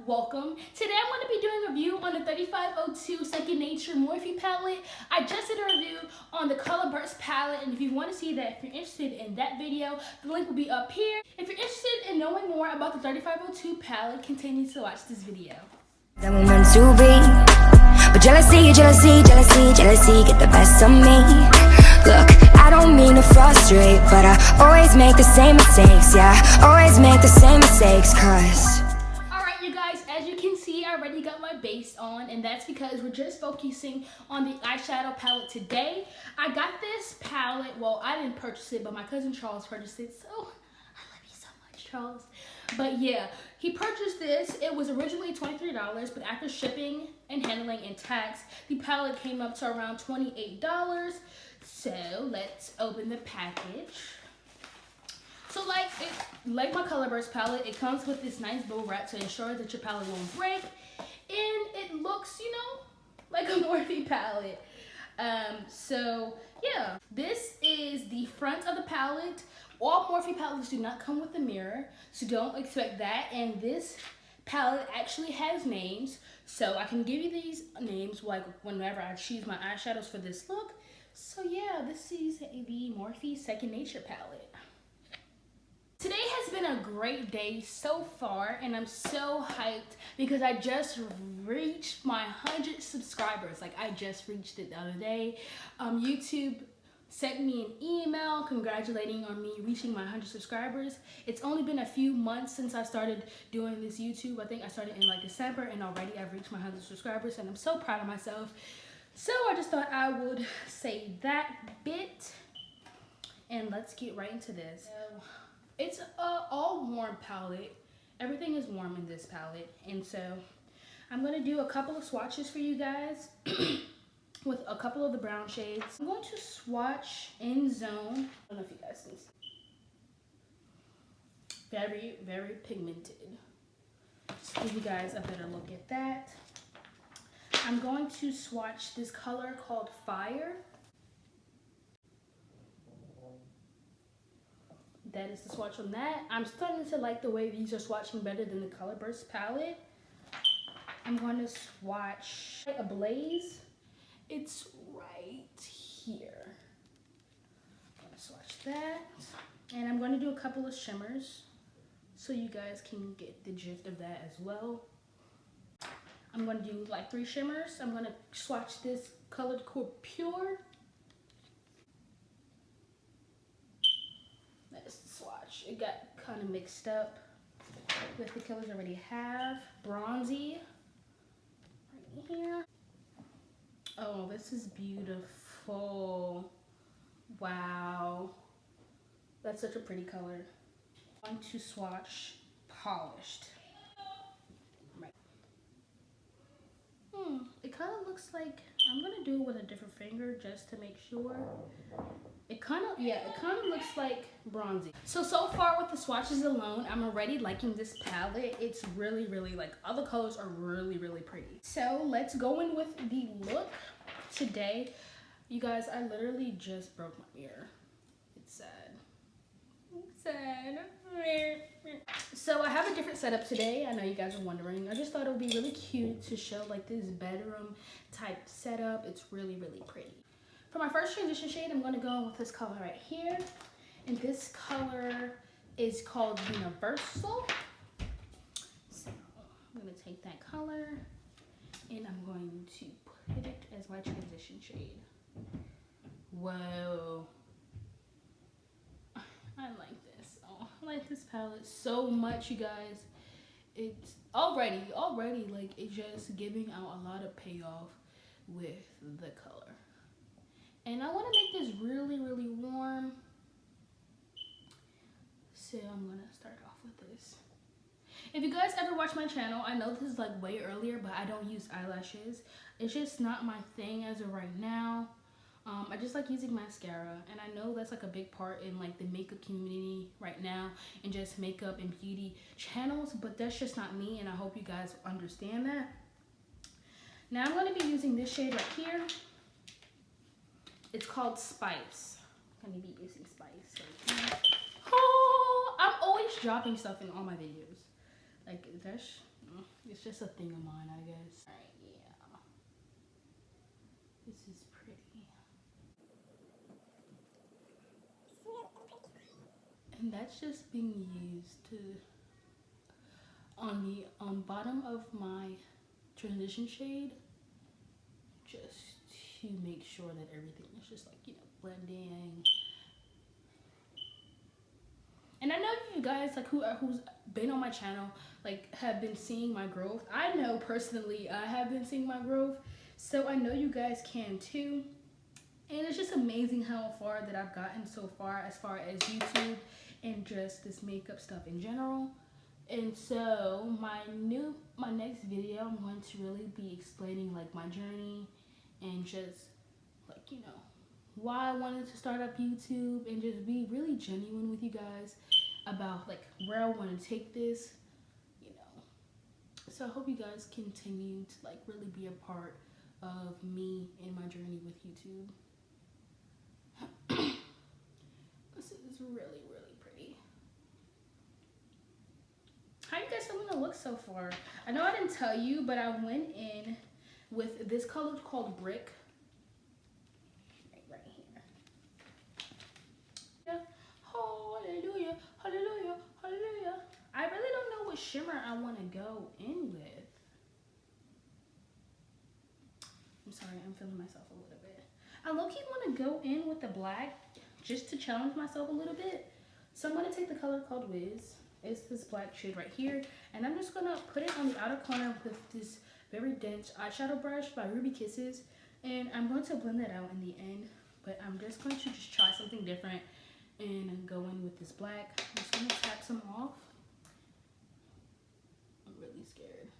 welcome. Today I'm going to be doing a review on the 3502 Second Nature Morphe palette. I just did a review on the Color Burst palette, and if you want to see that, if you're interested in that video, the link will be up here. If you're interested in knowing more about the 3502 palette, continue to watch this video. That we're meant to be, but jealousy get the best of me. Look, I don't mean to frustrate, but I always make the same mistakes. Yeah, always make the same mistakes, cause alright you guys, as you can see, I already got my base on, and that's because we're just focusing on the eyeshadow palette today. I got this palette, well, I didn't purchase it, but my cousin Charles purchased it, so I love you so much, Charles. But yeah, he purchased this. It was originally $23, but after shipping and handling and tax, the palette came up to around $28. So let's open the package. So like my Color Burst palette, it comes with this nice bow wrap to ensure that your palette won't break, and it looks, you know, like a Morphe palette. So yeah, this is the front of the palette. All Morphe palettes do not come with a mirror, so don't expect that. And this palette actually has names, so I can give you these names like whenever I choose my eyeshadows for this look. So yeah, this is the Morphe Second Nature palette. Today has been a great day so far, and I'm so hyped because I just reached my 100 subscribers. Like, I just reached it the other day. YouTube sent me an email congratulating on me reaching my 100 subscribers. It's only been a few months since I started doing this YouTube. I think I started in like December, and already I've reached my 100 subscribers, and I'm so proud of myself. So I just thought I would say that bit, and let's get right into this. So, it's a all warm palette. Everything is warm in this palette, and so I'm gonna do a couple of swatches for you guys with a couple of the brown shades. I'm going to swatch in Zone. I don't know if you guys can see. Very, very pigmented. Just give you guys a better look at that. I'm going to swatch this color called Fire. That is the swatch on that. I'm starting to like the way these are swatching better than the Color Burst palette. I'm going to swatch Ablaze. It's right here. I'm going to swatch that. And I'm going to do a couple of shimmers so you guys can get the gist of that as well. I'm going to do like 3 shimmers. I'm going to swatch this Colored Core Pure. That's the swatch. It got kind of mixed up with the colors I already have. Bronzy. Right here. Oh, this is beautiful. Wow. That's such a pretty color. I'm going to swatch Polished. It kind of looks like, I'm going to do it with a different finger just to make sure. It kind of looks like Bronzy. So far with the swatches alone, I'm already liking this palette. It's really, really, like, all the colors are really, really pretty. So let's go in with the look today. You guys, I literally just broke my mirror. It's sad. It's sad. So I have a different setup today. I know you guys are wondering. I just thought it would be really cute to show like this bedroom type setup. It's really, really pretty. For my first transition shade, I'm going to go with this color right here. And this color is called Universal. So I'm going to take that color and I'm going to put it as my transition shade. Whoa. I like this. Oh, I like this palette so much, you guys. It's already like it's just giving out a lot of payoff with the color. And I want to make this really, really warm. So I'm going to start off with this. If you guys ever watch my channel, I know this is like way earlier, but I don't use eyelashes. It's just not my thing as of right now. I just like using mascara, and I know that's like a big part in like the makeup community right now and just makeup and beauty channels, but that's just not me, and I hope you guys understand that. Now I'm going to be using this shade right here. It's called Spice. I'm going to be using Spice right here. Oh, I'm always dropping stuff in all my videos. Like, that's It's just a thing of mine, I guess. Alright, yeah. This is pretty. And that's just being used to on the bottom of my transition shade, just to make sure that everything is just like, you know, blending. And I know you guys like who's been on my channel like have been seeing my growth. I know personally I have been seeing my growth, so I know you guys can too. And it's just amazing how far that I've gotten so far as YouTube and just this makeup stuff in general. And so my next video, I'm going to really be explaining like my journey and just like, you know, why I wanted to start up YouTube and just be really genuine with you guys about like where I want to take this, you know. So I hope you guys continue to like really be a part of me and my journey with YouTube. This is really, really pretty. How you guys feeling the look so far? I know I didn't tell you, but I went in with this color called Brick. Right here. Yeah. Hallelujah, hallelujah, hallelujah. I really don't know what shimmer I want to go in with. I'm sorry, I'm feeling myself a little bit. I low-key want to go in with the black just to challenge myself a little bit. So I'm going to take the color called Wiz. It's this black shade right here. And I'm just going to put it on the outer corner with this very dense eyeshadow brush by Ruby Kisses. And I'm going to blend that out in the end. But I'm just going to just try something different and go in with this black. I'm just going to tap some off. I'm really scared.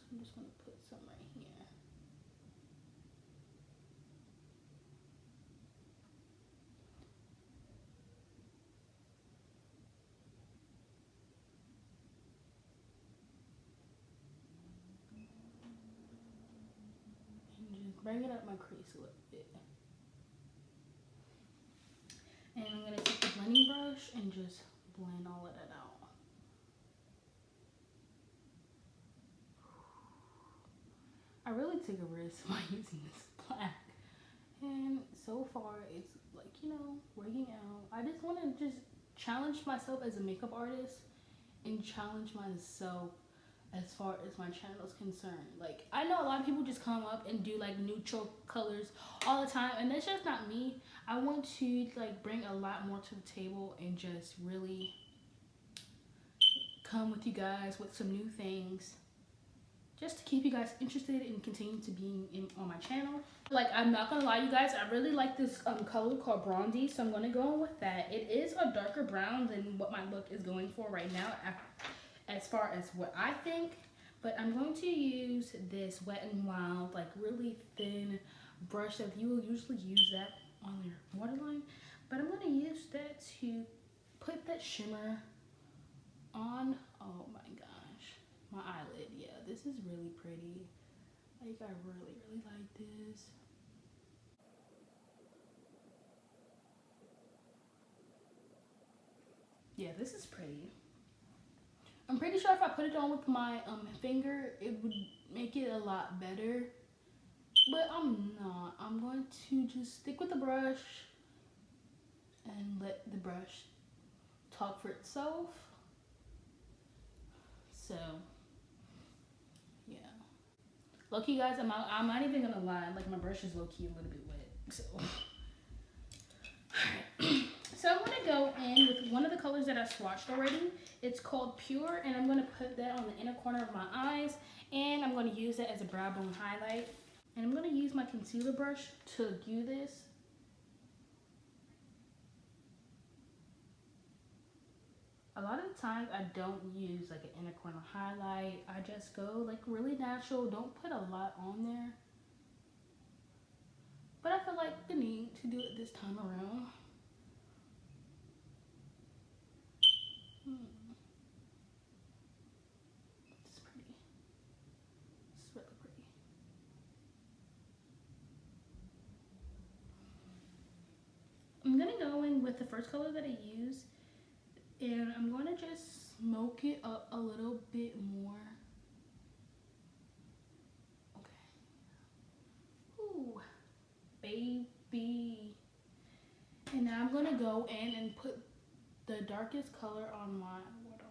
So I'm just going to put some right here. Bring it up my crease a little bit. And I'm going to take the blending brush and just blend all of that out. I really took a risk by using this black. And so far it's like, you know, working out. I just want to just challenge myself as a makeup artist and challenge myself as far as my channel is concerned. Like, I know a lot of people just come up and do like neutral colors all the time, and that's just not me. I want to like bring a lot more to the table and just really come with you guys with some new things just to keep you guys interested and continue to be on my channel. Like, I'm not gonna lie, you guys, I really like this color called Bronzy, so I'm gonna go on with that. It is a darker brown than what my look is going for right now, as far as what I think, but I'm going to use this Wet n Wild, like really thin brush that you will usually use that on your waterline, but I'm going to use that to put that shimmer on. Oh my gosh, my eyelid. Yeah, this is really pretty. Like, I really, really like this. Yeah, this is pretty. I'm pretty sure if I put it on with my finger, it would make it a lot better. But I'm not. I'm going to just stick with the brush and let the brush talk for itself. So, yeah. Low-key, guys, I'm not even gonna lie. Like, my brush is low-key a little bit wet. So, alright. So I'm gonna go in with one of the colors that I swatched already. It's called Pure, and I'm gonna put that on the inner corner of my eyes, and I'm gonna use that as a brow bone highlight. And I'm gonna use my concealer brush to do this. A lot of the times I don't use like an inner corner highlight. I just go like really natural. Don't put a lot on there. But I feel like the need to do it this time around. It's pretty. It's really pretty. I'm gonna go in with the first color that I use, and I'm gonna just smoke it up a little bit more. Okay. Ooh, baby. And now I'm gonna go in and put the darkest color on my waterline.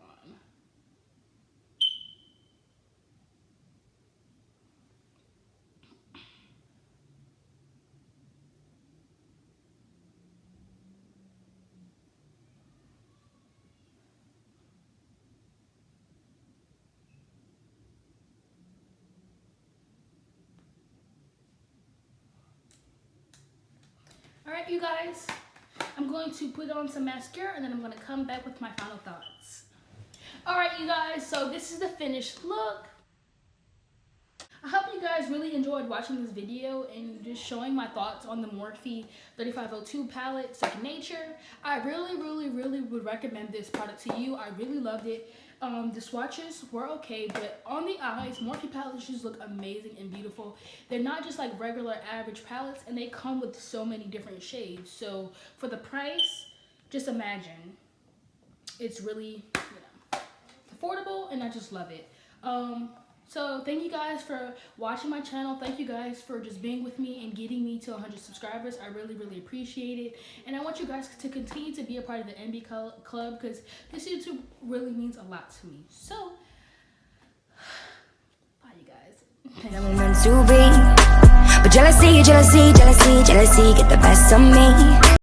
Alright, you guys, I'm going to put on some mascara and then I'm going to come back with my final thoughts. Alright, you guys, so this is the finished look. I hope you guys really enjoyed watching this video and just showing my thoughts on the Morphe 3502 palette, Second Nature. I really would recommend this product to you. I really loved it. The swatches were okay, but on the eyes, Morphe palettes just look amazing and beautiful. They're not just like regular average palettes, and they come with so many different shades. So for the price, just imagine. It's really, affordable, and I just love it. So thank you guys for watching my channel. Thank you guys for just being with me and getting me to 100 subscribers. I really appreciate it. And I want you guys to continue to be a part of the NB Club because this YouTube really means a lot to me. So, bye you guys. I'm meant to be, but jealousy get the best of me.